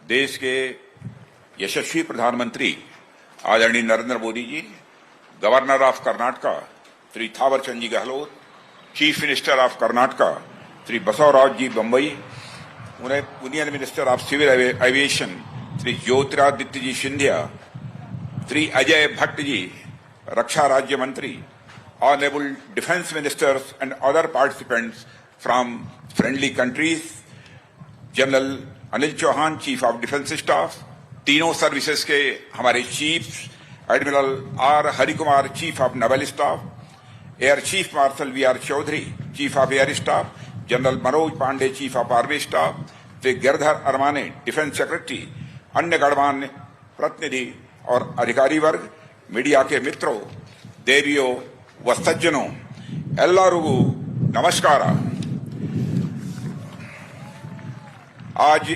देश के यशस्वी प्रधानमंत्री आदरणीय Narendra Modi ji, governor of Karnataka Shri Thaawarchand ji Gehlot, chief minister of Karnataka Shri Basavaraj ji Bommai, उन्हें union minister of civil aviation Shri Jyotiraditya ji Scindia, Shri Ajay Bhatt ji रक्षा राज्य मंत्री, honourable defence ministers and other participants from friendly countries, general Anil Chauhan chief of defence staff, तीनों सर्विसेज के हमारे chiefs, admiral R Harikumar chief of naval staff, air chief marshal V R Chaudhari chief of air staff, general Manoj Pande chief of army staff, Shri Giridhar Aramane defence secretary, अन्य गणमान्य प्रतिनिधि और अधिकारी वर्ग, media के मित्रों, देवियों व सज्जनों, एल्लारुगु नमस्कार। आज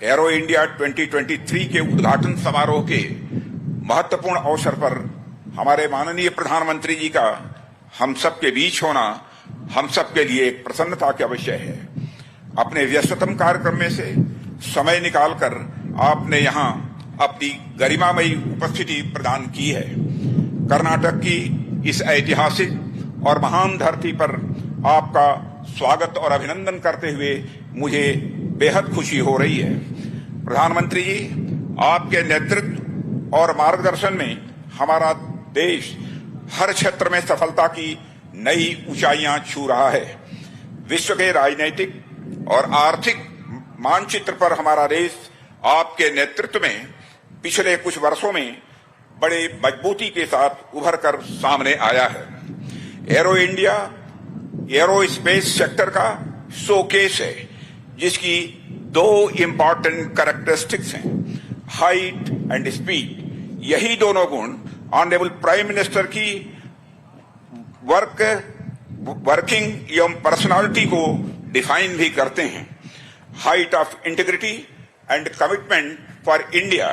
एरो इंडिया 2023 के उद्घाटन समारोह के महत्वपूर्ण अवसर पर हमारे माननीय प्रधानमंत्री जी का हम सब के बीच होना हम सब के लिए एक प्रसन्नता का विषय है। अपने व्यस्ततम कार्यक्रम में से समय निकालकर आपने यहाँ अपनी गरिमामयी उपस्थिति प्रदान की है। कर्नाटक की इस ऐतिहासिक और महान धरती पर आपका स्वागत और अभिनंदन करते हुए मुझे बेहद खुशी हो रही है। प्रधानमंत्री जी, आपके नेतृत्व और मार्गदर्शन में हमारा देश हर क्षेत्र में सफलता की नई ऊंचाइयां छू रहा है। विश्व के राजनीतिक और आर्थिक मानचित्र पर हमारा देश आपके नेतृत्व में पिछले कुछ वर्षों में बड़े मजबूती के साथ उभर कर सामने आया है। Arrow India arrow space sector का शोकेस है, जिसकी दो इंपॉर्टेंट कैरेक्टरिस्टिक्स हैं, हाइट एंड स्पीड। यही दोनों गुण ऑनरेबल प्राइम मिनिस्टर की वर्किंग एवं पर्सनालिटी को डिफाइन भी करते हैं। Height of integrity and commitment for India,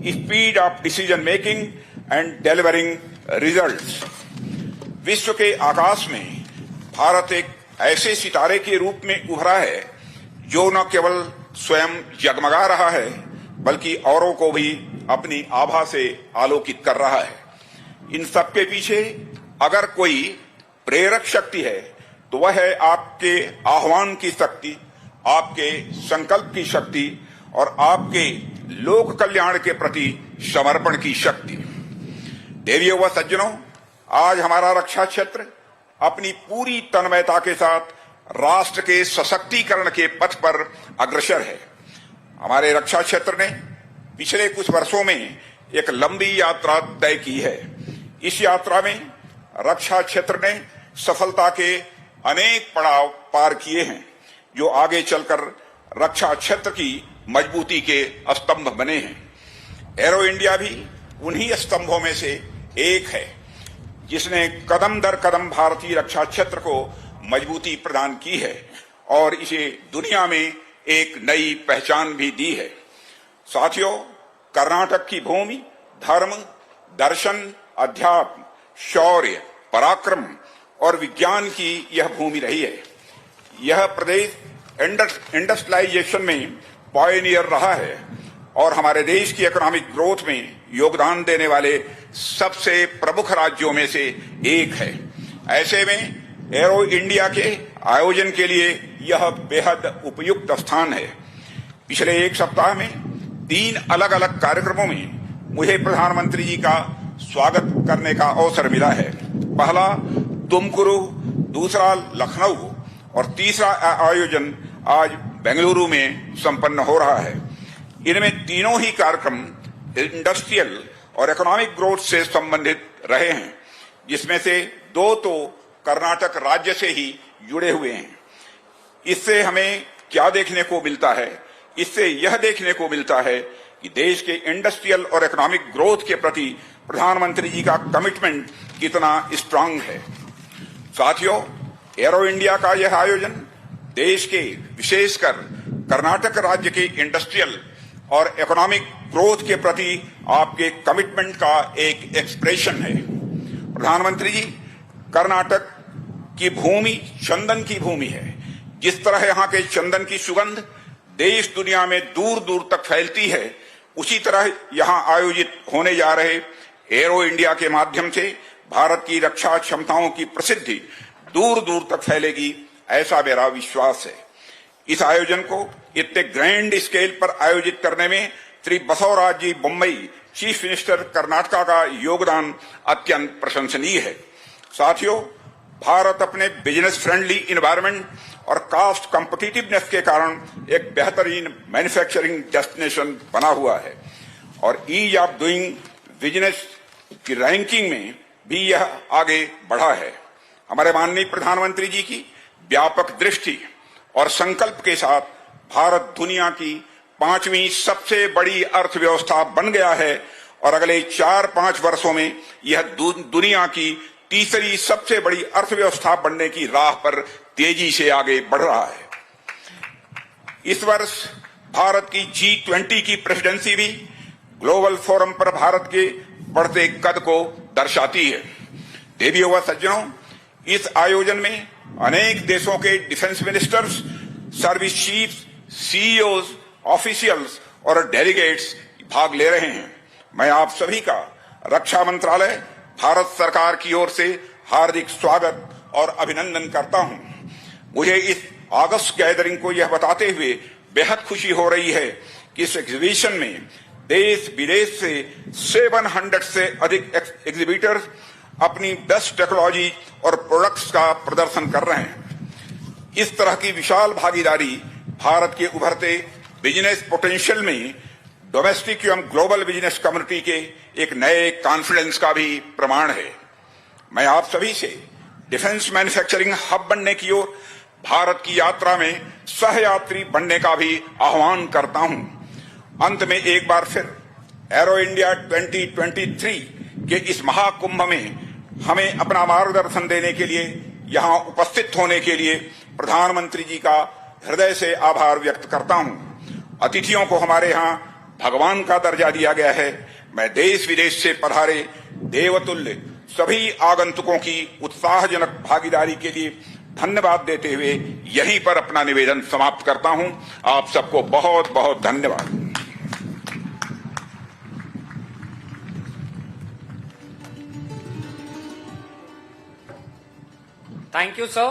speed of decision making and delivering results. विश्व के आकाश में भारत एक ऐसे सितारे के रूप में उभरा है जो न केवल स्वयं जगमगा रहा है बल्कि औरों को भी अपनी आभा से आलोकित कर रहा है। इन सबके पीछे अगर कोई प्रेरक शक्ति है तो वह है आपके आह्वान की शक्ति, आपके संकल्प की शक्ति और आपके लोक कल्याण के प्रति समर्पण की शक्ति। देवियों व सज्जनों, आज हमारा रक्षा क्षेत्र अपनी पूरी तन्मयता के साथ राष्ट्र के सशक्तिकरण के पथ पर अग्रसर है। हमारे रक्षा क्षेत्र ने पिछले कुछ वर्षों में एक लंबी यात्रा तय की है। इस यात्रा में रक्षा क्षेत्र ने सफलता के अनेक पड़ाव पार किए हैं, जो आगे चलकर रक्षा क्षेत्र की मजबूती के स्तंभ बने हैं। एरो इंडिया भी उन्हीं स्तंभों में से एक है, जिसने कदम दर कदम भारतीय रक्षा क्षेत्र को मजबूती प्रदान की है और इसे दुनिया में एक नई पहचान भी दी है। साथियों, कर्नाटक की भूमि धर्म, दर्शन, अध्यात्म, शौर्य, पराक्रम और विज्ञान की यह भूमि रही है। यह प्रदेश इंडस्ट्रियलाइजेशन में पायनियर रहा है और हमारे देश की इकोनॉमिक ग्रोथ में योगदान देने वाले सबसे प्रमुख राज्यों में से एक है। ऐसे में एरो इंडिया के आयोजन के लिए यह बेहद उपयुक्त स्थान है। पिछले एक सप्ताह में 3 अलग अलग कार्यक्रमों में मुझे प्रधानमंत्री जी का स्वागत करने का अवसर मिला है। पहला तुमकुरु, दूसरा लखनऊ और तीसरा आयोजन आज बेंगलुरु में संपन्न हो रहा है। इनमें तीनों ही कार्यक्रम इंडस्ट्रियल और इकोनॉमिक ग्रोथ से संबंधित रहे हैं, जिसमें से 2 तो कर्नाटक राज्य से ही जुड़े हुए हैं। इससे हमें क्या देखने को मिलता है? इससे यह देखने को मिलता है कि देश के इंडस्ट्रियल और इकोनॉमिक ग्रोथ के प्रति प्रधानमंत्री जी का कमिटमेंट कितना स्ट्रांग है। साथियों, एरो इंडिया का यह आयोजन देश के, विशेषकर कर्नाटक राज्य के इंडस्ट्रियल और इकोनॉमिक ग्रोथ के प्रति आपके कमिटमेंट का एक एक्सप्रेशन है। प्रधानमंत्री जी, कर्नाटक की भूमि चंदन की भूमि है। जिस तरह यहाँ के चंदन की सुगंध देश दुनिया में दूर दूर तक फैलती है, उसी तरह यहां आयोजित होने जा रहे एरो इंडिया के माध्यम से भारत की रक्षा क्षमताओं की प्रसिद्धि दूर दूर तक फैलेगी, ऐसा मेरा विश्वास है। इस आयोजन को इतने ग्रैंड स्केल पर आयोजित करने में श्री बसवराज जी बोम्मई, चीफ मिनिस्टर कर्नाटका का योगदान अत्यंत प्रशंसनीय है। साथियों, भारत अपने बिजनेस फ्रेंडली इन्वायरमेंट और कास्ट कॉम्पिटिटिवनेस के कारण एक बेहतरीन मैन्युफैक्चरिंग डेस्टिनेशन बना हुआ है और ईज ऑफ डूइंग बिजनेस की रैंकिंग में भी यह आगे बढ़ा है। हमारे माननीय प्रधानमंत्री जी की व्यापक दृष्टि और संकल्प के साथ भारत दुनिया की 5वीं सबसे बड़ी अर्थव्यवस्था बन गया है और अगले 4-5 वर्षों में यह दुनिया की तीसरी सबसे बड़ी अर्थव्यवस्था बनने की राह पर तेजी से आगे बढ़ रहा है। इस वर्ष भारत की G20 की प्रेसिडेंसी भी ग्लोबल फोरम पर भारत के बढ़ते कद को दर्शाती है। देवियों व सज्जनों, इस आयोजन में अनेक देशों के defence ministers, service chiefs, CEOs, officials और डेलीगेट्स भाग ले रहे हैं। मैं आप सभी का रक्षा मंत्रालय, भारत सरकार की ओर से हार्दिक स्वागत और अभिनंदन करता हूं। मुझे इस अगस्त गैदरिंग को यह बताते हुए बेहद खुशी हो रही है कि इस एग्जीबिशन में देश विदेश से 700 से अधिक एग्जीबिटर्स अपनी बेस्ट टेक्नोलॉजी और प्रोडक्ट्स का प्रदर्शन कर रहे हैं। इस तरह की विशाल भागीदारी भारत के उभरते बिजनेस पोटेंशियल में डोमेस्टिक एवं ग्लोबल बिजनेस कम्युनिटी के एक नए कॉन्फिडेंस का भी प्रमाण है। मैं आप सभी से डिफेंस मैन्युफैक्चरिंग हब बनने की ओर भारत की यात्रा में सहयात्री बनने का भी आह्वान करता हूं। अंत में एक बार फिर एरो इंडिया 2023 के इस महाकुंभ में हमें अपना मार्गदर्शन देने के लिए, यहां उपस्थित होने के लिए प्रधानमंत्री जी का हृदय से आभार व्यक्त करता हूं। अतिथियों को हमारे यहां भगवान का दर्जा दिया गया है। मैं देश विदेश से पधारे देवतुल्य सभी आगंतुकों की उत्साहजनक भागीदारी के लिए धन्यवाद देते हुए यहीं पर अपना निवेदन समाप्त करता हूं। आप सबको बहुत बहुत धन्यवाद। Thank you, sir.